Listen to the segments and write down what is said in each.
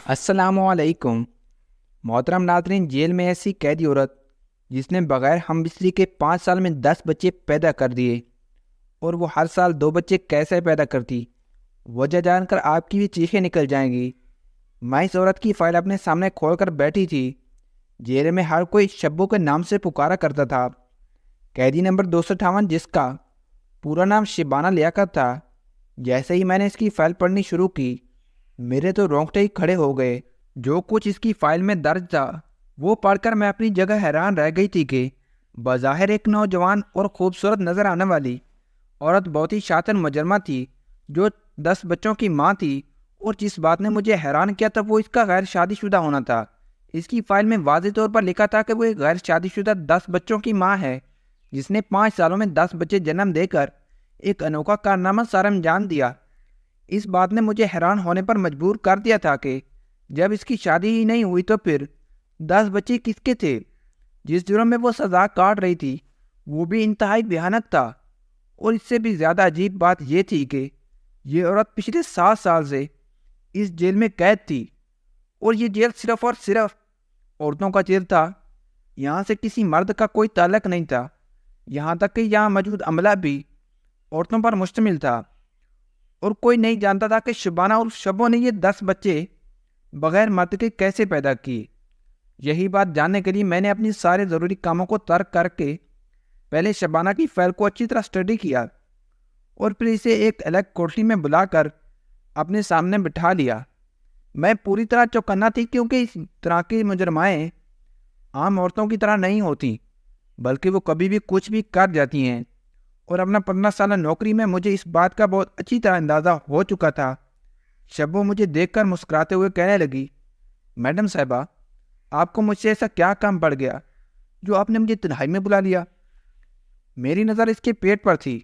السلام علیکم محترم ناظرین۔ جیل میں ایسی قیدی عورت جس نے بغیر ہم بستری کے 5 سال میں 10 بچے پیدا کر دیے، اور وہ ہر سال 2 بچے کیسے پیدا کرتی، وجہ جان کر آپ کی بھی چیخیں نکل جائیں گی۔ میں اس عورت کی فائل اپنے سامنے کھول کر بیٹھی تھی۔ جیل میں ہر کوئی شبو کے نام سے پکارا کرتا تھا۔ قیدی نمبر 258، جس کا پورا نام شبانہ لیاقت تھا، جیسے ہی میں نے اس کی فائل پڑھنی شروع کی، میرے تو رونگٹے ہی کھڑے ہو گئے۔ جو کچھ اس کی فائل میں درج تھا وہ پڑھ کر میں اپنی جگہ حیران رہ گئی تھی کہ بظاہر ایک نوجوان اور خوبصورت نظر آنے والی عورت بہت ہی شاطر مجرمہ تھی، جو 10 بچوں کی ماں تھی، اور جس بات نے مجھے حیران کیا تھا وہ اس کا غیر شادی شدہ ہونا تھا۔ اس کی فائل میں واضح طور پر لکھا تھا کہ وہ ایک غیر شادی شدہ 10 بچوں کی ماں ہے، جس نے 5 سالوں میں 10 بچے جنم دے کر ایک انوکھا کارنامہ سر انجام دیا۔ اس بات نے مجھے حیران ہونے پر مجبور کر دیا تھا کہ جب اس کی شادی ہی نہیں ہوئی تو پھر 10 بچے کس کے تھے؟ جس جرم میں وہ سزا کاٹ رہی تھی وہ بھی انتہائی بھیانک تھا، اور اس سے بھی زیادہ عجیب بات یہ تھی کہ یہ عورت پچھلے 7 سال سے اس جیل میں قید تھی، اور یہ جیل صرف اور صرف عورتوں کا جیل تھا۔ یہاں سے کسی مرد کا کوئی تعلق نہیں تھا، یہاں تک کہ یہاں موجود عملہ بھی عورتوں پر مشتمل تھا، اور کوئی نہیں جانتا تھا کہ شبانہ اور شبو نے یہ 10 بچے بغیر مرد کے کیسے پیدا کیے۔ یہی بات جاننے کے لیے میں نے اپنی سارے ضروری کاموں کو ترک کر کے پہلے شبانہ کی فائل کو اچھی طرح اسٹڈی کیا، اور پھر اسے ایک الگ کوٹری میں بلا کر اپنے سامنے بٹھا لیا۔ میں پوری طرح چوکنا تھی، کیونکہ اس طرح کی مجرمائیں عام عورتوں کی طرح نہیں ہوتی، بلکہ وہ کبھی بھی کچھ بھی کر جاتی ہیں، اور اپنا 15 سالہ نوکری میں مجھے اس بات کا بہت اچھی طرح اندازہ ہو چکا تھا۔ شبو مجھے دیکھ کر مسکراتے ہوئے کہنے لگی، میڈم صاحبہ، آپ کو مجھ سے ایسا کیا کام پڑ گیا جو آپ نے مجھے تنہائی میں بلا لیا؟ میری نظر اس کے پیٹ پر تھی،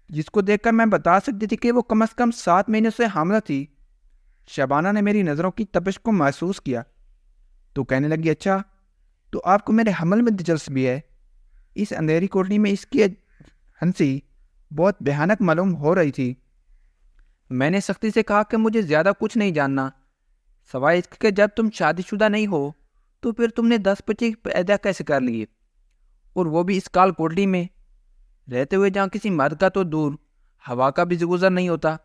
جس کو دیکھ کر میں بتا سکتی تھی کہ وہ کم از کم 7 مہینے سے حاملہ تھی۔ شبانہ نے میری نظروں کی تپش کو محسوس کیا تو کہنے لگی، اچھا تو آپ کو میرے حمل میں دلچسپی ہے؟ اس اندھیری کوٹری میں اس کی ہنسی بہت بھیانک معلوم ہو رہی تھی۔ میں نے سختی سے کہا کہ مجھے زیادہ کچھ نہیں جاننا، سوائے اس کے کہ جب تم شادی شدہ نہیں ہو تو پھر تم نے 10 بچے پیدا کیسے کر لیے، اور وہ بھی اس کال کوٹری میں رہتے ہوئے، جہاں کسی مرد کا تو دور ہوا کا بھی گزر نہیں ہوتا۔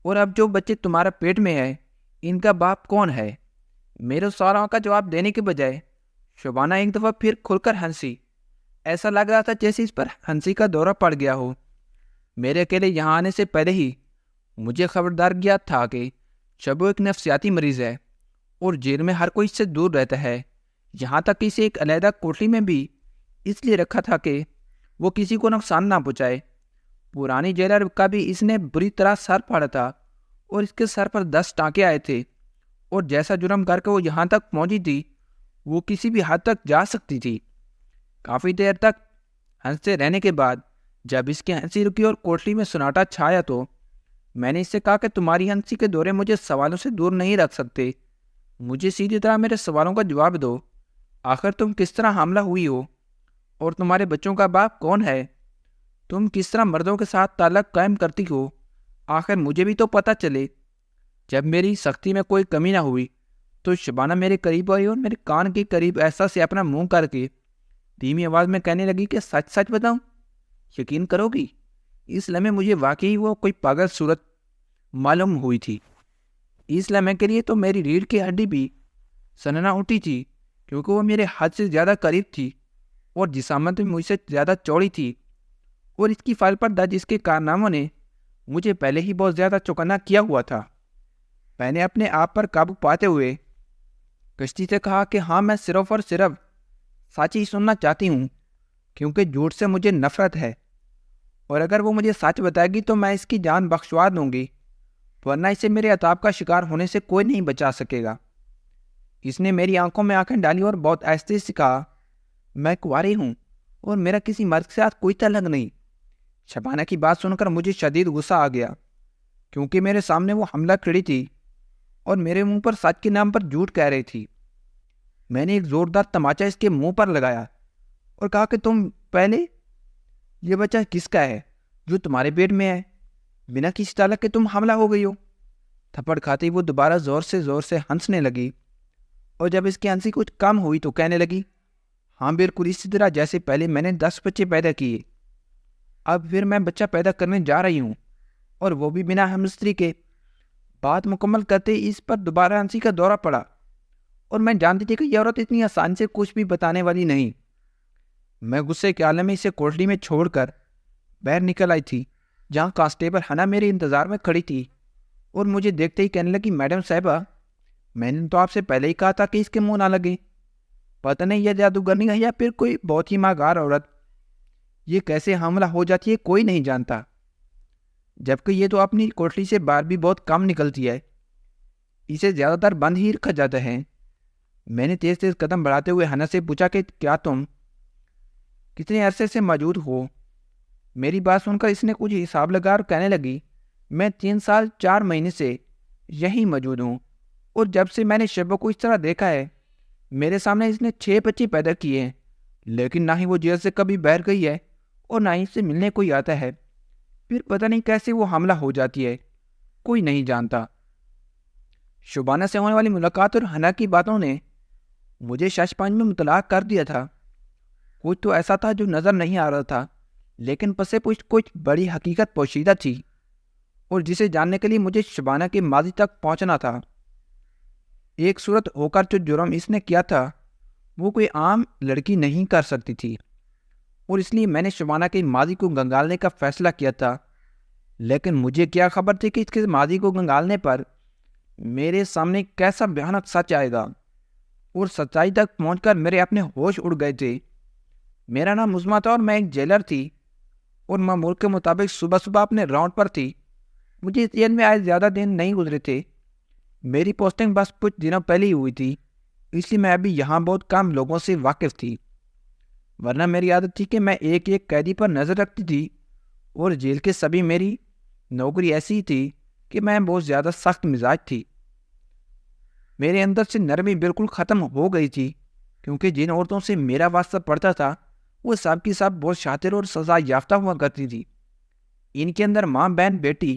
اور اب جو بچے تمہارا پیٹ میں ہے ان کا باپ کون ہے؟ میرے سوالوں کا جواب دینے کے بجائے شبانہ ایک دفعہ پھر کھل کر ہنسی۔ ایسا لگ رہا تھا جیسے اس پر ہنسی کا دورہ پڑ گیا ہو۔ میرے اکیلے یہاں آنے سے پہلے ہی مجھے خبردار کیا تھا کہ شبو ایک نفسیاتی مریض ہے، اور جیل میں ہر کوئی اس سے دور رہتا ہے، یہاں تک کہ اسے ایک علیحدہ کوٹری میں بھی اس لیے رکھا تھا کہ وہ کسی کو نقصان نہ پہنچائے۔ پرانی جیلر کا بھی اس نے بری طرح سر پھاڑا تھا، اور اس کے سر پر 10 ٹانکے آئے تھے، اور جیسا جرم کر کے وہ یہاں تک پہنچی تھی وہ کسی بھی حد تک جا سکتی تھی۔ کافی دیر تک ہنستے رہنے کے بعد جب اس کی ہنسی رکی اور کوٹری میں سناٹا چھایا تو میں نے اس سے کہا کہ تمہاری ہنسی کے دورے مجھے سوالوں سے دور نہیں رکھ سکتے، مجھے سیدھی طرح میرے سوالوں کا جواب دو۔ آخر تم کس طرح حاملہ ہوئی ہو، اور تمہارے بچوں کا باپ کون ہے؟ تم کس طرح مردوں کے ساتھ تعلق قائم کرتی ہو؟ آخر مجھے بھی تو پتہ چلے۔ جب میری سختی میں کوئی کمی نہ ہوئی تو شبانہ میرے قریب آئی اور میرے کان کے قریب ایسا سے اپنا منہ کر کے دھیمی آواز میں کہنے لگی کہ سچ سچ بتاؤں، یقین کرو گی؟ اس لمحے مجھے واقعی وہ کوئی پاگل صورت معلوم ہوئی تھی۔ اس لمحے کے لیے تو میری ریڑھ کی ہڈی بھی سننا اٹھی تھی، کیونکہ وہ میرے حد سے زیادہ قریب تھی، اور جسامت میں مجھ سے زیادہ چوڑی تھی، اور اس کی فائل پر درج اس کے کارناموں نے مجھے پہلے ہی بہت زیادہ چوکنا کیا ہوا تھا۔ میں نے اپنے آپ پر قابو پاتے ہوئے کشتی سے کہا کہ ہاں، میں صرف اور صرف سچ ہی سننا چاہتی ہوں، کیونکہ جھوٹ سے مجھے نفرت ہے، اور اگر وہ مجھے سچ بتائے گی تو میں اس کی جان بخشوا دوں گی، ورنہ اسے میرے عذاب کا شکار ہونے سے کوئی نہیں بچا سکے گا۔ اس نے میری آنکھوں میں آنکھیں ڈالی اور بہت آہستہ سے کہا، میں کنواری ہوں اور میرا کسی مرد کے ساتھ کوئی تعلق نہیں۔ شبانہ کی بات سن کر مجھے شدید غصہ آ گیا، کیونکہ میرے سامنے وہ حملہ کھڑی تھی اور میرے منہ پر سچ کے نام پر جھوٹ کہہ رہی تھی۔ میں نے ایک زوردار تماچا اس کے منہ پر لگایا اور کہا کہ تم پہلے یہ بچہ کس کا ہے جو تمہارے پیٹ میں ہے؟ بنا کسی تعلق کے تم حاملہ ہو گئی ہو۔ تھپڑ کھاتے ہی وہ دوبارہ زور سے ہنسنے لگی، اور جب اس کی ہنسی کچھ کم ہوئی تو کہنے لگی، ہاں بالکل اسی طرح جیسے پہلے میں نے 10 بچے پیدا کیے، اب پھر میں بچہ پیدا کرنے جا رہی ہوں، اور وہ بھی بنا ہم مستری کے۔ بات مکمل کرتے ہی اس پر دوبارہ ہنسی کا دورہ پڑا، اور میں جانتی تھی کہ یہ عورت اتنی آسانی سے کچھ بھی بتانے والی نہیں۔ میں غصے کے عالم میں اسے کوٹڑی میں چھوڑ کر باہر نکل آئی تھی، جہاں کانسٹیبل ہنا میرے انتظار میں کھڑی تھی، اور مجھے دیکھتے ہی کہنے لگی، میڈم صاحبہ، میں نے تو آپ سے پہلے ہی کہا تھا کہ اس کے منہ نہ لگے۔ پتہ نہیں یہ جادوگرنی ہے یا پھر کوئی بہت ہی ماغار عورت، یہ کیسے حاملہ ہو جاتی ہے کوئی نہیں جانتا، جبکہ یہ تو اپنی کوٹڑی سے باہر بھی بہت کم نکلتی ہے، اسے زیادہ تر بند ہی رکھا جاتا ہے۔ میں نے تیز قدم بڑھاتے ہوئے ہنا سے پوچھا کہ کیا تم کتنے عرصے سے موجود ہو؟ میری بات سن کر اس نے کچھ حساب لگا اور کہنے لگی، میں 3 سال 4 مہینے سے یہیں موجود ہوں، اور جب سے میں نے شبہ کو اس طرح دیکھا ہے، میرے سامنے اس نے 6 بچے پیدا کیے ہیں، لیکن نہ ہی وہ جیل سے کبھی باہر گئی ہے اور نہ ہی اس سے ملنے کوئی آتا ہے۔ پھر پتہ نہیں کیسے وہ حاملہ ہو جاتی ہے، کوئی نہیں جانتا۔ شبانہ سے ہونے والی ملاقات اور ہنا کی باتوں نے مجھے شش پانچ میں مطلع کر دیا تھا۔ کچھ تو ایسا تھا جو نظر نہیں آ رہا تھا، لیکن پسے پشت کچھ بڑی حقیقت پوشیدہ تھی، اور جسے جاننے کے لیے مجھے شبانہ کے ماضی تک پہنچنا تھا۔ ایک صورت ہو کر جو جرم اس نے کیا تھا وہ کوئی عام لڑکی نہیں کر سکتی تھی، اور اس لیے میں نے شبانہ کے ماضی کو گنگالنے کا فیصلہ کیا تھا۔ لیکن مجھے کیا خبر تھی کہ اس کے ماضی کو گنگالنے پر میرے سامنے کیسا بھیانک سچ آئے گا، اور سچائی تک پہنچ کر میرے اپنے ہوش اڑ گئے تھے۔ میرا نام عظمیٰ تھا اور میں ایک جیلر تھی، اور معمول کے مطابق صبح اپنے راؤنڈ پر تھی۔ مجھے اس جیل میں آئے زیادہ دن نہیں گزرے تھے، میری پوسٹنگ بس کچھ دنوں پہلے ہی ہوئی تھی، اس لیے میں ابھی یہاں بہت کم لوگوں سے واقف تھی، ورنہ میری عادت تھی کہ میں ایک قیدی پر نظر رکھتی تھی، اور جیل کے سبھی میری نوکری ایسی تھی کہ میں بہت زیادہ سخت مزاج تھی۔ میرے اندر سے نرمی بالکل ختم ہو گئی تھی، کیونکہ جن عورتوں سے میرا واسطہ پڑتا تھا وہ سب کی سب بہت شاطر اور سزا یافتہ ہوا کرتی تھی۔ ان کے اندر ماں بہن بیٹی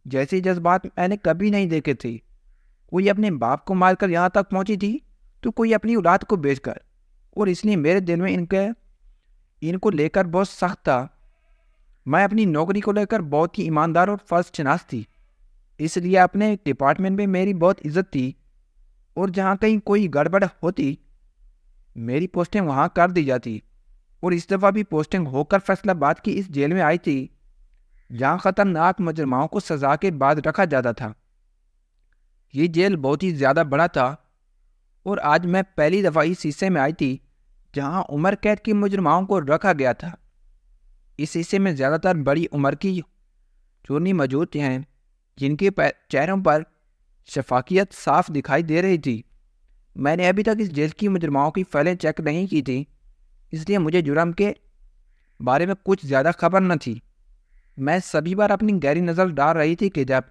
جیسے جذبات میں نے کبھی نہیں دیکھے تھے۔ کوئی اپنے باپ کو مار کر یہاں تک پہنچی تھی تو کوئی اپنی اولاد کو بیچ کر، اور اس لیے میرے دل میں ان کو لے کر بہت سخت تھا۔ میں اپنی نوکری کو لے کر بہت ہی ایماندار اور فرض شناس تھی، اس لیے اپنے ڈپارٹمنٹ میں میری بہت عزت تھی، اور جہاں کہیں کوئی گڑبڑ ہوتی میری پوسٹنگ وہاں کر دی جاتی۔ اور اس دفعہ بھی پوسٹنگ ہو کر فیصلہ باد کی اس جیل میں آئی تھی، جہاں خطرناک مجرماؤں کو سزا کے بعد رکھا جاتا تھا۔ یہ جیل بہت ہی زیادہ بڑا تھا، اور آج میں پہلی دفعہ اس حصے میں آئی تھی جہاں عمر قید کی مجرماؤں کو رکھا گیا تھا۔ اس حصے میں زیادہ تر بڑی عمر کی چورنی موجود ہیں، جن کے چہروں پر شفافیت صاف دکھائی دے رہی تھی۔ میں نے ابھی تک اس جیل کی مجرماؤں کی فائلیں چیک نہیں کی تھی، اس لیے مجھے جرم کے بارے میں کچھ زیادہ خبر نہ تھی۔ میں سبھی بار اپنی گہری نظر ڈال رہی تھی کہ جب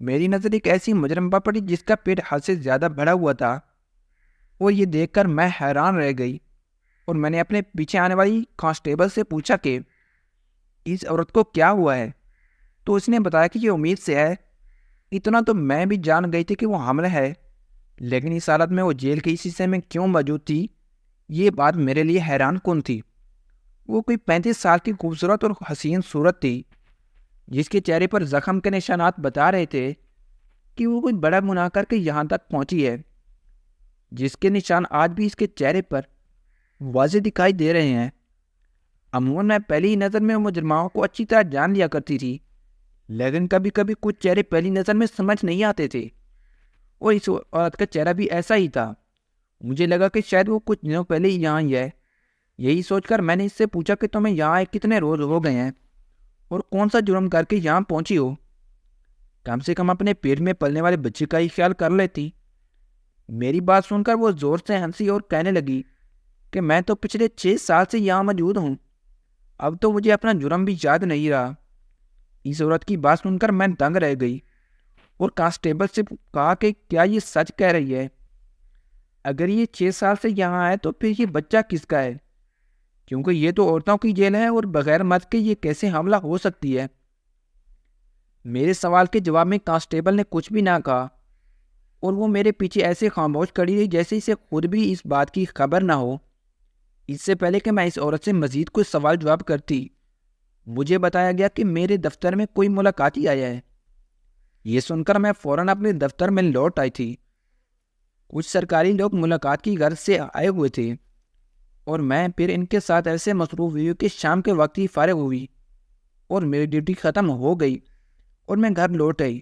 میری نظر ایک ایسی مجرم پر پڑی جس کا پیٹ حد سے زیادہ بڑا ہوا تھا، اور یہ دیکھ کر میں حیران رہ گئی، اور میں نے اپنے پیچھے آنے والی کانسٹیبل سے پوچھا کہ اس عورت کو کیا ہوا ہے، تو اس نے بتایا کہ یہ امید سے ہے۔ اتنا تو میں بھی جان گئی تھی کہ وہ حاملہ ہے، لیکن اس حالت میں وہ جیل کے اس حصے میں کیوں موجود تھی، یہ بات میرے لیے حیران کن تھی۔ وہ کوئی 35 سال کی خوبصورت اور حسین صورت تھی، جس کے چہرے پر زخم کے نشانات بتا رہے تھے کہ وہ کوئی بڑا گناہ کر کے یہاں تک پہنچی ہے، جس کے نشان آج بھی اس کے چہرے پر واضح دکھائی دے رہے ہیں۔ عموماً میں پہلی نظر میں مجرماؤں کو اچھی طرح جان لیا کرتی تھی، لیکن کبھی کبھی کچھ چہرے پہلی نظر میں سمجھ نہیں آتے تھے، اور اس عورت کا چہرہ بھی ایسا ہی تھا۔ مجھے لگا کہ شاید وہ کچھ دنوں پہلے ہی یہاں ہی ہے۔ یہی سوچ کر میں نے اس سے پوچھا کہ تمہیں یہاں کتنے روز ہو گئے ہیں، اور کون سا جرم کر کے یہاں پہنچی ہو؟ کم سے کم اپنے پیٹ میں پلنے والے بچے کا ہی خیال کر لیتی۔ میری بات سن کر وہ زور سے ہنسی اور کہنے لگی کہ میں تو پچھلے 6 سال سے یہاں موجود ہوں، اب تو مجھے اپنا جرم بھی یاد نہیں رہا۔ اس عورت کی بات سن کر میں دنگ رہ گئی، اور کانسٹیبل سے کہا کہ کیا یہ سچ کہہ رہی ہے؟ اگر یہ 6 سال سے یہاں ہے تو پھر یہ بچہ کس کا ہے؟ کیونکہ یہ تو عورتوں کی جیل ہے، اور بغیر مرد کے یہ کیسے حاملہ ہو سکتی ہے؟ میرے سوال کے جواب میں کانسٹیبل نے کچھ بھی نہ کہا اور وہ میرے پیچھے ایسے خاموش کھڑی رہی جیسے اسے خود بھی اس بات کی خبر نہ ہو۔ اس سے پہلے کہ میں اس عورت سے مزید کوئی سوال جواب کرتی، مجھے بتایا گیا کہ میرے دفتر میں کوئی ملاقاتی آیا ہے۔ یہ سن کر میں فوراً اپنے دفتر میں لوٹ آئی تھی۔ کچھ سرکاری لوگ ملاقات کی غرض سے آئے ہوئے تھے اور میں پھر ان کے ساتھ ایسے مصروف ہوئی کہ شام کے وقت ہی فارغ ہوئی اور میری ڈیوٹی ختم ہو گئی اور میں گھر لوٹ آئی۔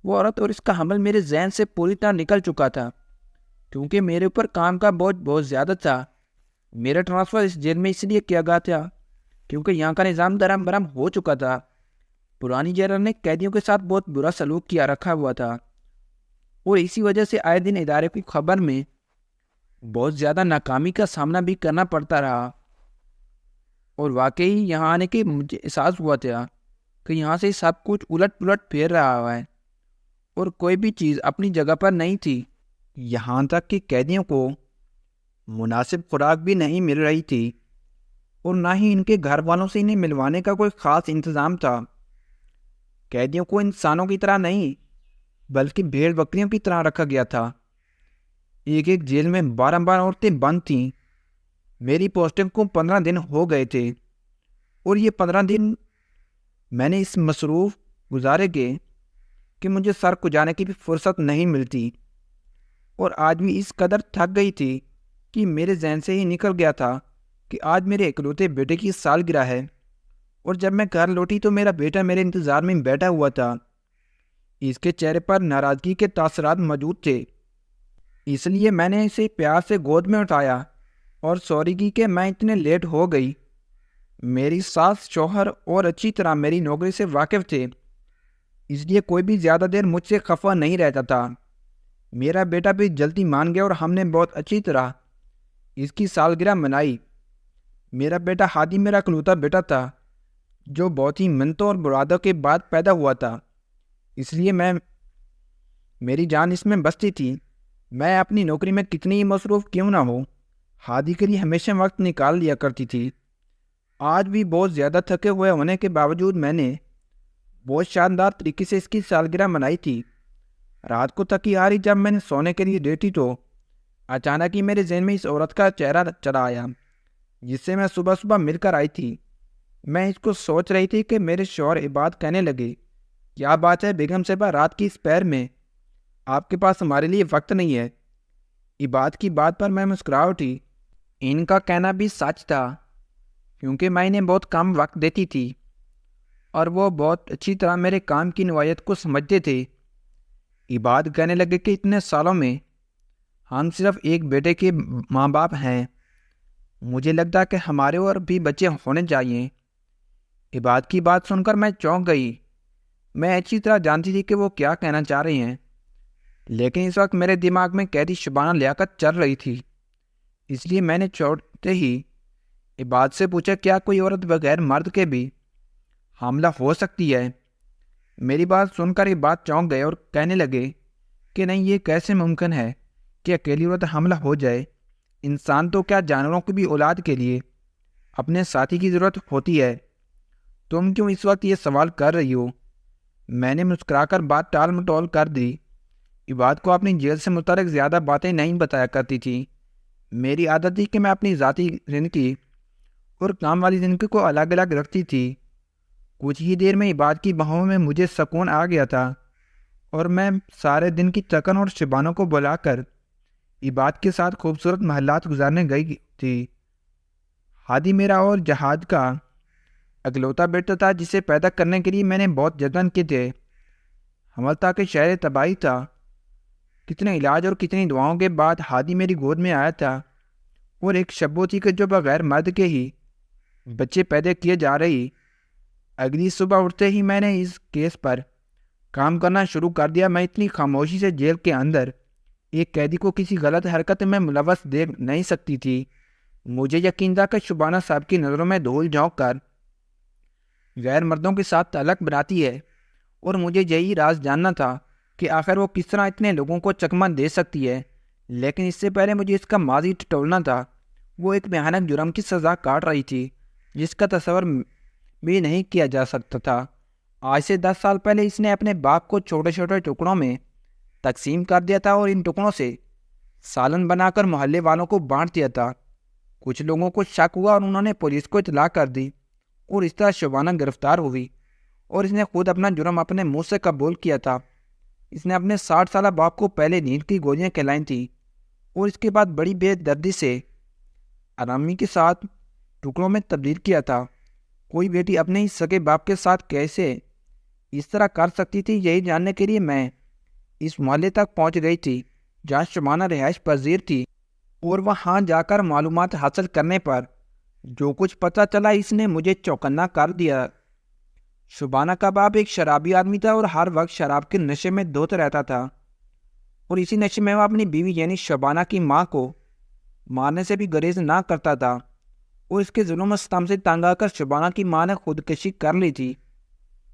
وہ عورت اور اس کا حمل میرے ذہن سے پوری طرح نکل چکا تھا کیونکہ میرے اوپر کام کا بوجھ بہت زیادہ تھا۔ میرا ٹرانسفر اس جیل میں اس لیے کیا گیا تھا کیونکہ یہاں کا نظام درہم برہم ہو چکا تھا۔ پرانی جیلر نے قیدیوں کے ساتھ بہت برا سلوک کیا رکھا ہوا تھا اور اسی وجہ سے آئے دن ادارے کی خبر میں بہت زیادہ ناکامی کا سامنا بھی کرنا پڑتا رہا۔ اور واقعی یہاں آنے کے مجھے احساس ہوا تھا کہ یہاں سے سب کچھ الٹ پلٹ پھیر رہا ہوا ہے اور کوئی بھی چیز اپنی جگہ پر نہیں تھی۔ یہاں تک کہ قیدیوں کو مناسب خوراک بھی نہیں مل رہی تھی اور نہ ہی ان کے گھر والوں سے انہیں ملوانے کا کوئی خاص انتظام تھا۔ قیدیوں کو انسانوں کی طرح نہیں بلکہ بھیڑ بکریوں کی طرح رکھا گیا تھا۔ ایک ایک جیل میں 12 عورتیں بند تھیں۔ میری پوسٹنگ کو 15 دن ہو گئے تھے اور یہ 15 دن میں نے اس مصروف گزارے کہ مجھے سر کھجانے کی بھی فرصت نہیں ملتی، اور آج بھی اس قدر تھک گئی تھی کہ میرے ذہن سے ہی نکل گیا تھا کہ آج میرے اکلوتے بیٹے کی سالگرہ ہے۔ اور جب میں گھر لوٹی تو میرا بیٹا میرے انتظار میں بیٹھا ہوا تھا۔ اس کے چہرے پر ناراضگی کے تاثرات موجود تھے، اس لیے میں نے اسے پیار سے گود میں اٹھایا اور سوری کی کہ میں اتنے لیٹ ہو گئی۔ میری ساس شوہر اور اچھی طرح میری نوکری سے واقف تھے، اس لیے کوئی بھی زیادہ دیر مجھ سے خفا نہیں رہتا تھا۔ میرا بیٹا بھی جلدی مان گیا اور ہم نے بہت اچھی طرح اس کی سالگرہ منائی۔ میرا بیٹا ہادی میرا اکلوتا بیٹا تھا جو بہت ہی منتوں اور مرادوں کے بعد پیدا ہوا تھا، اس لیے میری جان اس میں بستی تھی۔ میں اپنی نوکری میں کتنی ہی مصروف کیوں نہ ہو، ہادی کے لیے ہمیشہ وقت نکال لیا کرتی تھی۔ آج بھی بہت زیادہ تھکے ہوئے ہونے کے باوجود میں نے بہت شاندار طریقے سے اس کی سالگرہ منائی تھی۔ رات کو تھکی آ رہی جب میں نے سونے کے لیے لیٹی تو اچانک ہی میرے ذہن میں اس عورت کا چہرہ چلا آیا جس سے میں صبح صبح مل کر آئی تھی۔ میں اس کو سوچ رہی تھی کہ میرے شوہر عباد کہنے لگے، کیا بات ہے بیگم صاحبہ، رات کی اس پیر میں آپ کے پاس ہمارے لیے وقت نہیں ہے؟ عباد کی بات پر میں مسکرا اٹھی۔ ان کا کہنا بھی سچ تھا کیونکہ میں انہیں بہت کم وقت دیتی تھی اور وہ بہت اچھی طرح میرے کام کی نوعیت کو سمجھتے تھے۔ عباد کہنے لگے کہ اتنے سالوں میں ہم صرف ایک بیٹے کے ماں باپ ہیں، مجھے لگتا کہ ہمارے اور بھی بچے ہونے چاہیے۔ عباد کی بات سن کر میں چونک گئی۔ میں اچھی طرح جانتی تھی کہ وہ کیا کہنا چاہ رہے ہیں، لیکن اس وقت میرے دماغ میں قیدی شبانہ لیاقت چل رہی تھی، اس لیے میں نے چھوڑتے ہی عباد سے پوچھا، کیا کوئی عورت بغیر مرد کے بھی حاملہ ہو سکتی ہے؟ میری بات سن کر عباد چونک گئے اور کہنے لگے کہ نہیں، یہ کیسے ممکن ہے کہ اکیلی عورت حاملہ ہو جائے؟ انسان تو کیا جانوروں کی بھی اولاد کے لیے اپنے ساتھی کی ضرورت ہوتی ہے۔ تم کیوں اس وقت یہ سوال کر رہی ہو؟ میں نے مسکرا کر بات ٹال مٹول کر دی۔ عباد کو اپنی جیل سے متعلق زیادہ باتیں نہیں بتایا کرتی تھی۔ میری عادت تھی کہ میں اپنی ذاتی زندگی اور کام والی زندگی کو الگ الگ رکھتی تھی۔ کچھ ہی دیر میں عباد کی باہوں میں مجھے سکون آ گیا تھا اور میں سارے دن کی تھکن اور شبانوں کو بلا کر عباد کے ساتھ خوبصورت محلات گزارنے گئی تھی۔ ہادی میرا اور جہاد کا اکلوتا بیٹا تھا جسے پیدا کرنے کے لیے میں نے بہت جتن کیے تھے۔ حمل تھا کہ شہر تباہی تھا۔ کتنے علاج اور کتنی دعاؤں کے بعد ہادی میری گود میں آیا تھا، اور ایک شبو تھی کہ جو بغیر مرد کے ہی بچے پیدا کیے جا رہی۔ اگلی صبح اٹھتے ہی میں نے اس کیس پر کام کرنا شروع کر دیا۔ میں اتنی خاموشی سے جیل کے اندر ایک قیدی کو کسی غلط حرکت میں ملوث دیکھ نہیں سکتی تھی۔ مجھے یقین تھا کہ شبانہ صاحب کی نظروں میں دھول جھونک کر غیر مردوں کے ساتھ تعلق بناتی ہے، اور مجھے یہی راز جاننا تھا کہ آخر وہ کس طرح اتنے لوگوں کو چکمہ دے سکتی ہے۔ لیکن اس سے پہلے مجھے اس کا ماضی ٹٹولنا تھا۔ وہ ایک بھیانک جرم کی سزا کاٹ رہی تھی جس کا تصور بھی نہیں کیا جا سکتا تھا، آج سے 10 سال پہلے اس نے اپنے باپ کو چھوٹے چھوٹے ٹکڑوں میں تقسیم کر دیا تھا اور ان ٹکڑوں سے سالن بنا کر محلے والوں کو بانٹ دیا تھا۔ کچھ لوگوں کو شک ہوا اور انہوں نے پولیس کو اطلاع کر دی اور اس طرح شبانہ گرفتار ہوئی اور اس نے خود اپنا جرم اپنے منہ سے قبول کیا تھا۔ اس نے اپنے 60 سالہ باپ کو پہلے نیند کی گولیاں کھلائیں تھیں اور اس کے بعد بڑی بے دردی سے آرامی کے ساتھ ٹکڑوں میں تبدیل کیا تھا۔ کوئی بیٹی اپنے ہی سگے باپ کے ساتھ کیسے اس طرح کر سکتی تھی، یہی جاننے کے لیے میں اس محلے تک پہنچ گئی تھی جہاں شبانہ رہائش پذیر تھی، اور وہاں جا کر معلومات حاصل کرنے پر جو کچھ پتہ چلا اس نے مجھے چوکنا کر دیا۔ شبانہ کا باپ ایک شرابی آدمی تھا اور ہر وقت شراب کے نشے میں دھوتا رہتا تھا، اور اسی نشے میں وہ اپنی بیوی یعنی شبانہ کی ماں کو مارنے سے بھی گریز نہ کرتا تھا، اور اس کے ظلم و ستم سے تنگ آ کر شبانہ کی ماں نے خودکشی کر لی تھی۔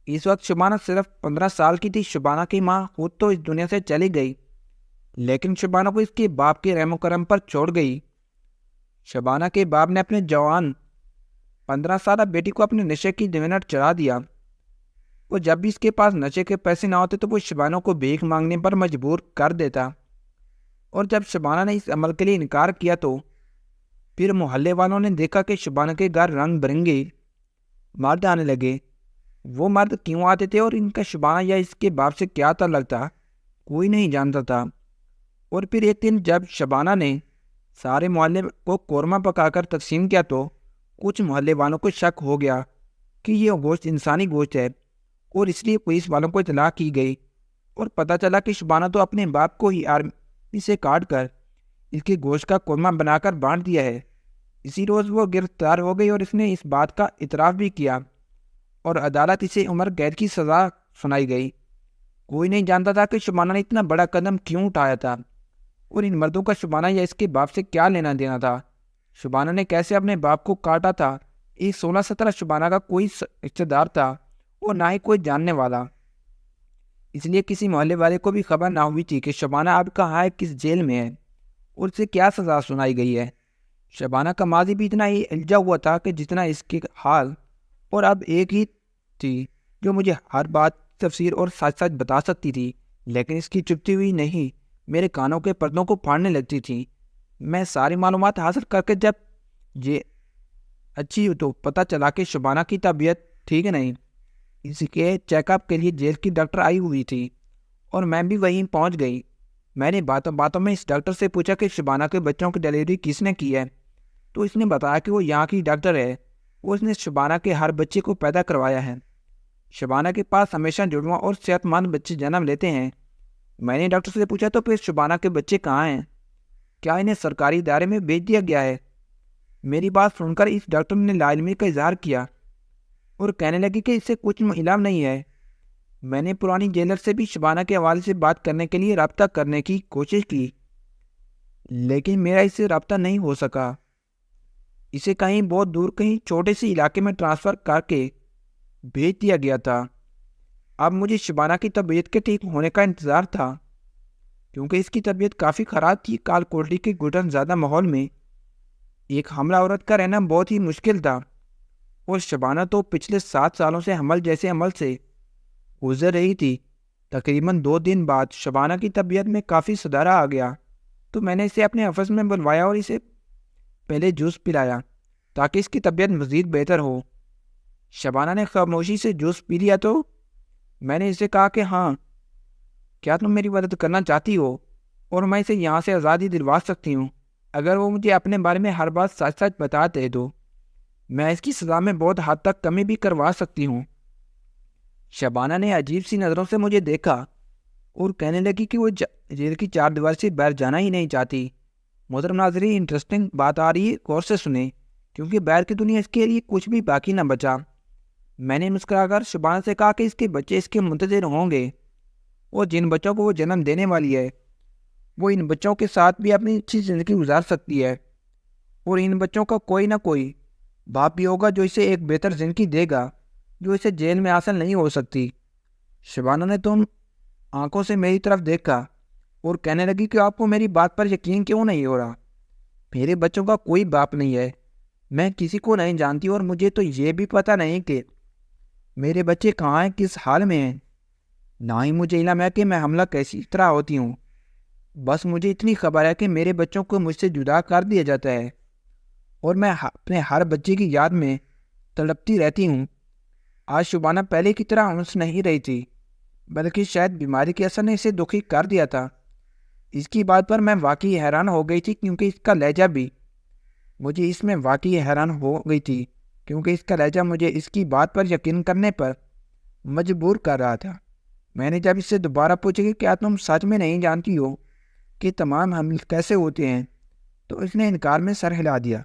اس وقت شبانہ صرف 15 سال کی تھی۔ شبانہ کی ماں خود تو اس دنیا سے چلی گئی، لیکن شبانہ کو اس کے باپ کے رحم و کرم پر چھوڑ گئی۔ شبانہ کے باپ نے اپنے جوان 15 سالہ بیٹی کو اپنے نشے کی دیوانٹ چڑھا دیا، اور جب بھی اس کے پاس نشے کے پیسے نہ ہوتے تو وہ شبانہ کو بھیک مانگنے پر مجبور کر دیتا، اور جب شبانہ نے اس عمل کے لیے انکار کیا تو پھر محلے والوں نے دیکھا کہ شبانہ کے گھر رنگ برنگے مرد آنے لگے۔ وہ مرد کیوں آتے تھے اور ان کا شبانہ یا اس کے باپ سے کیا تعلق تھا، کوئی نہیں جانتا تھا۔ اور پھر ایک دن جب شبانہ نے سارے محلے کو قورمہ پکا کر تقسیم کیا تو کچھ محلے والوں کو شک ہو گیا کہ یہ گوشت انسانی گوشت ہے، اور اس لیے پولیس والوں کو اطلاع کی گئی، اور پتہ چلا کہ شبانہ تو اپنے باپ کو ہی آرمی سے کاٹ کر اس کے گوشت کا قورمہ بنا کر بانٹ دیا ہے۔ اسی روز وہ گرفتار ہو گئی اور اس نے اس بات کا اعتراف بھی کیا، اور عدالت اسے عمر قید کی سزا سنائی گئی۔ کوئی نہیں جانتا تھا کہ شبانہ نے اتنا بڑا قدم کیوں اٹھایا تھا، اور ان مردوں کا شبانہ یا اس کے باپ سے کیا لینا دینا تھا۔ شبانہ نے کیسے اپنے باپ کو کاٹا تھا، ایک 16-17 شبانہ کا کوئی رشتہ دار تھا اور نہ ہی کوئی جاننے والا، اس لیے کسی محلے والے کو بھی خبر نہ ہوئی تھی کہ شبانہ اب کہاں ہے، کس جیل میں ہے اور اسے کیا سزا سنائی گئی ہے۔ شبانہ کا ماضی بھی اتنا ہی الجھا ہوا تھا کہ جتنا اس کے حال، اور اب ایک ہی تھی جو مجھے ہر بات تفسیر اور سچ سچ بتا سکتی تھی، لیکن اس کی چپتی ہوئی نہیں میرے کانوں کے پردوں کو پھاڑنے لگتی تھی۔ میں ساری معلومات حاصل کر کے جب یہ اچھی تو پتہ چلا کہ شبانہ کی طبیعت ٹھیک نہیں، اس کے چیک اپ کے لیے جیل کی ڈاکٹر آئی ہوئی تھی، اور میں بھی وہیں پہنچ گئی۔ میں نے باتوں باتوں میں اس ڈاکٹر سے پوچھا کہ شبانہ کے بچوں کی ڈلیوری کس نے کی ہے، تو اس نے بتایا کہ وہ یہاں کی ڈاکٹر ہے، وہ اس نے شبانہ کے ہر بچے کو پیدا کروایا ہے۔ شبانہ کے پاس ہمیشہ جڑواں اور صحت مند بچے جنم لیتے ہیں۔ میں نے ڈاکٹر سے پوچھا تو پھر شبانہ کے بچے کہاں ہیں، کیا انہیں سرکاری ادارے میں بھیج دیا گیا ہے؟ میری بات سن کر اس ڈاکٹر نے لا علمی کا اظہار کیا اور کہنے لگی کہ اس سے کچھ علم نہیں ہے۔ میں نے پرانی جیلر سے بھی شبانہ کے حوالے سے بات کرنے کے لیے رابطہ کرنے کی کوشش کی، لیکن میرا اس سے رابطہ نہیں ہو سکا۔ اسے کہیں بہت دور کہیں چھوٹے سے علاقے میں ٹرانسفر کر کے بھیج دیا گیا تھا۔ اب مجھے شبانہ کی طبیعت کے ٹھیک ہونے کا انتظار تھا، کیونکہ اس کی طبیعت کافی خراب تھی۔ کال کوٹری کے گھٹن زیادہ ماحول میں ایک حاملہ عورت کا رہنا بہت ہی مشکل تھا، اور شبانہ تو پچھلے 7 سالوں سے حمل جیسے عمل سے گزر رہی تھی۔ تقریباً 2 دن بعد شبانہ کی طبیعت میں کافی سدھارا آ گیا، تو میں نے اسے اپنے آفس میں بلوایا اور اسے پہلے جوس پلایا تاکہ اس کی طبیعت مزید بہتر ہو۔ شبانہ نے خاموشی سے جوس پی لیا تو میں نے اسے کہا کہ ہاں، کیا تم میری مدد کرنا چاہتی ہو، اور میں اسے یہاں سے آزادی دلوا سکتی ہوں اگر وہ مجھے اپنے بارے میں ہر بات سچ سچ بتا دے تو میں اس کی سزا میں بہت حد تک کمی بھی کروا سکتی ہوں۔ شبانہ نے عجیب سی نظروں سے مجھے دیکھا اور کہنے لگی کہ وہ جیل کی 4 دیوار سے باہر جانا ہی نہیں چاہتی۔ محترم ناظرین، انٹرسٹنگ بات آ رہی ہے، غور سے سنیں، کیونکہ باہر کی دنیا اس کے لیے کچھ بھی باقی نہ بچا۔ میں نے مسکرا کر شبانہ سے کہا کہ اس کے بچے اس کے منتظر ہوں گے، اور جن بچوں کو وہ جنم دینے والی ہے وہ ان بچوں کے ساتھ بھی اپنی اچھی زندگی گزار سکتی ہے، اور ان بچوں کا کوئی نہ کوئی باپ بھی ہوگا جو اسے ایک بہتر زندگی دے گا جو اسے جیل میں حاصل نہیں ہو سکتی۔ شبانہ نے تم آنکھوں سے میری طرف دیکھا اور کہنے لگی کہ آپ کو میری بات پر یقین کیوں نہیں ہو رہا؟ میرے بچوں کا کوئی باپ نہیں ہے، میں کسی کو نہیں جانتی، اور مجھے تو یہ بھی پتہ نہیں کہ میرے بچے کہاں ہیں، کس حال میں ہیں؟ نہ ہی مجھے علم ہے کہ میں حاملہ کیسی طرح ہوتی ہوں۔ بس مجھے اتنی خبر ہے کہ میرے بچوں کو مجھ سے جدا کر دیا جاتا ہے، اور میں اپنے ہر بچے کی یاد میں تڑپتی رہتی ہوں۔ آج شبانہ پہلے کی طرح ہنس نہیں رہی تھی، بلکہ شاید بیماری کے اثر نے اسے دکھی کر دیا تھا۔ اس کی بات پر میں واقعی حیران ہو گئی تھی، کیونکہ اس کا لہجہ بھی مجھے اس میں واقعی حیران ہو گئی تھی کیونکہ اس کا لہجہ مجھے اس کی بات پر یقین کرنے پر مجبور کر رہا تھا۔ میں نے جب اس سے دوبارہ پوچھا کہ کیا تم سچ میں نہیں جانتی ہو کہ تمام حمل کیسے ہوتے ہیں، تو اس نے انکار میں سر ہلا دیا۔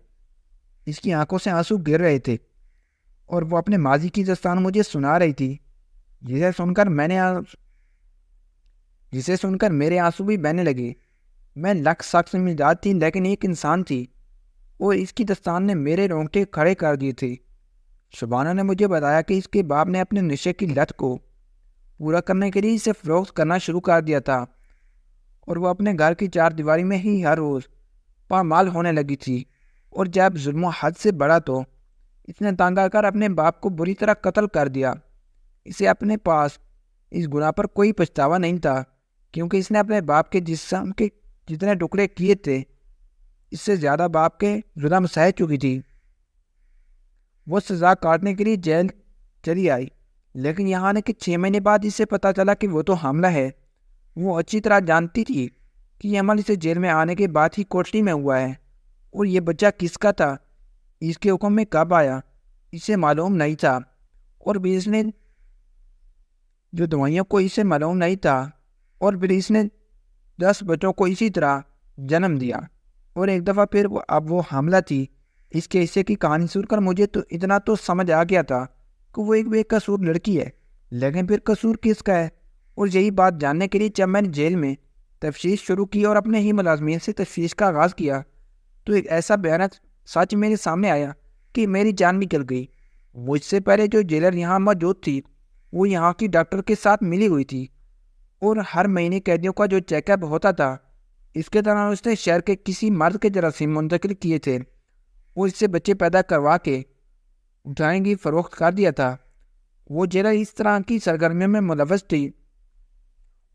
اس کی آنکھوں سے آنسو گر رہے تھے اور وہ اپنے ماضی کی داستان مجھے سنا رہی تھی، جسے سن کر میرے آنسو بھی بہنے لگے۔ میں لکھ شخص مزاج تھی، لیکن ایک انسان تھی، اور اس کی داستان نے میرے رونگٹے کھڑے کر دیے تھے۔ شبانہ نے مجھے بتایا کہ اس کے باپ نے اپنے نشے کی لت کو پورا کرنے کے لیے اسے فروخت کرنا شروع کر دیا تھا، اور وہ اپنے گھر کی چار دیواری میں ہی ہر روز پامال ہونے لگی تھی۔ اور جب ظلم و حد سے بڑھا تو اس نے تنگ آ کر اپنے باپ کو بری طرح قتل کر دیا۔ اسے اپنے پاس اس گناہ پر کوئی پچھتاوا نہیں تھا، کیونکہ اس نے اپنے باپ کے جسم کے جتنے ٹکڑے کیے تھے، اس سے زیادہ باپ کے ظلم سہ چکی تھی۔ وہ سزا کاٹنے کے لیے جیل چلی آئی، لیکن یہاں آنے کے 6 مہینے بعد اسے پتہ چلا کہ وہ تو حاملہ ہے۔ وہ اچھی طرح جانتی تھی کہ یہ عمل اسے جیل میں آنے کے بعد ہی کوٹری میں ہوا ہے، اور یہ بچہ کس کا تھا، اس کے حکم میں کب آیا، اسے معلوم نہیں تھا۔ اور پھر اس نے جو دوائیوں کو اسے معلوم نہیں تھا، اور پھر اس نے 10 بچوں کو اسی طرح جنم دیا، اور ایک دفعہ پھر اب وہ حاملہ تھی۔ اس کے حصے کی کہانی سن کر مجھے تو اتنا تو سمجھ آ گیا تھا کہ وہ ایک بے قصور لڑکی ہے، لیکن پھر قصور کس کا ہے؟ اور یہی بات جاننے کے لیے جب میں نے جیل میں تفتیش شروع کی اور اپنے ہی ملازمین سے تفتیش کا آغاز کیا، تو ایک ایسا بھیانک سچ میرے سامنے آیا کہ میری جان نکل گئی۔ مجھ سے پہلے جو جیلر یہاں موجود تھی، وہ یہاں کی ڈاکٹر کے ساتھ ملی ہوئی تھی، اور ہر مہینے قیدیوں کا جو چیک اپ ہوتا تھا، اس کے دوران اس نے شہر کے کسی مرد کے جراثیم منتقل کیے تھے، وہ اس سے بچے پیدا کروا کے اٹھائیں گی فروخت کر دیا تھا۔ وہ جیلر اس طرح کی سرگرمیوں میں ملوث تھی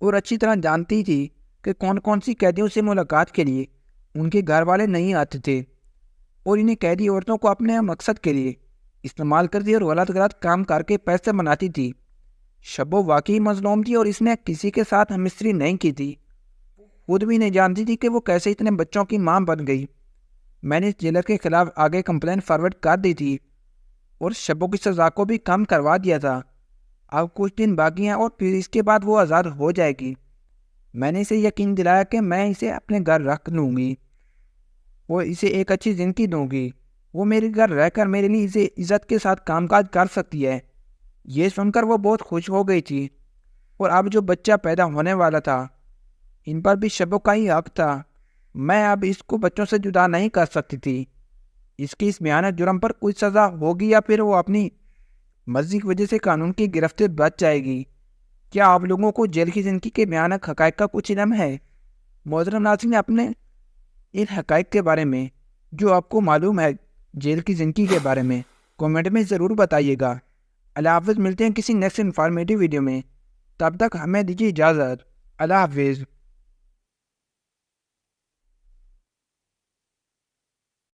اور اچھی طرح جانتی تھی کہ کون کون سی قیدیوں سے ملاقات کے لیے ان کے گھر والے نہیں آتے تھے، اور انہیں قیدی عورتوں کو اپنے مقصد کے لیے استعمال کرتی اور غلط کام کر کے پیسے بناتی تھی۔ شبو واقعی مظلوم تھی، اور اس نے کسی کے ساتھ ہم مستری نہیں کی تھی۔ خود بھی نہیں جانتی تھی کہ وہ کیسے اتنے بچوں کی ماں بن گئی۔ میں نے اس جیلر کے خلاف آگے کمپلین فارورڈ کر دی تھی اور شبو کی سزا کو بھی کم کروا دیا تھا۔ اب کچھ دن باقی ہیں اور پھر اس کے بعد وہ آزاد ہو جائے گی۔ میں نے اسے یقین دلایا کہ میں اسے اپنے گھر رکھ لوں گی، وہ اسے ایک اچھی زندگی دوں گی، وہ میرے گھر رہ کر میرے لیے اسے عزت کے ساتھ کام کاج کر سکتی ہے۔ یہ سن کر وہ بہت خوش ہو گئی تھی، اور اب جو بچہ پیدا ہونے والا تھا، ان پر بھی شبو کا ہی حق تھا۔ میں اب اس کو بچوں سے جدا نہیں کر سکتی تھی۔ اس کی اس بھیانک جرم پر کوئی سزا ہوگی یا پھر وہ اپنی مرضی کی وجہ سے قانون کی گرفت سے بچ جائے گی۔ کیا آپ لوگوں کو جیل کی زندگی کے بھیانک حقائق کا کچھ علم ہے؟ محترم ناظرین، اپنے ان حقائق کے بارے میں جو آپ کو معلوم ہے جیل کی زندگی کے بارے میں، کامنٹ میں ضرور بتائیے گا۔ اللہ حافظ، ملتے ہیں کسی نیکسٹ انفارمیٹیو ویڈیو میں، تب تک ہمیں دیجیے اجازت۔ اللہ حافظ۔